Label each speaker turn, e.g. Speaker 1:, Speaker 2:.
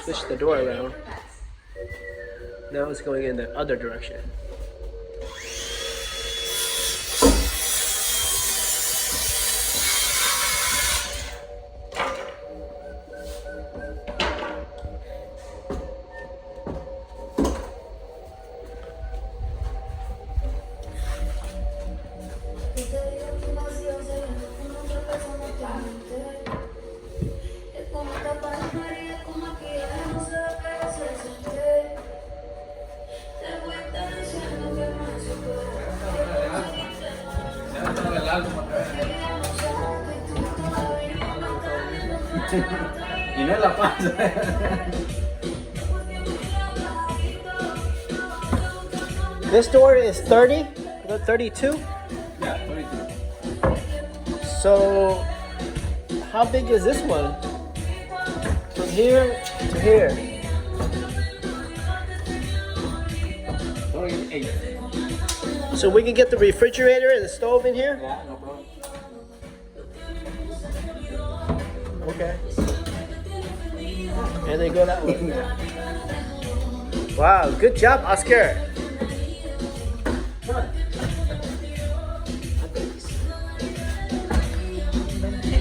Speaker 1: switch the door around. Now it's going in the other direction.
Speaker 2: Y no la pasa.
Speaker 1: This door is 30, 32.
Speaker 2: Yeah, 32.
Speaker 1: So, how big is this one? From here to here.
Speaker 2: 38.
Speaker 1: So we can get the refrigerator and the stove in here?
Speaker 2: Yeah, no problem.
Speaker 1: Okay. And they go that way. Wow, good job, Oscar.
Speaker 2: Come on.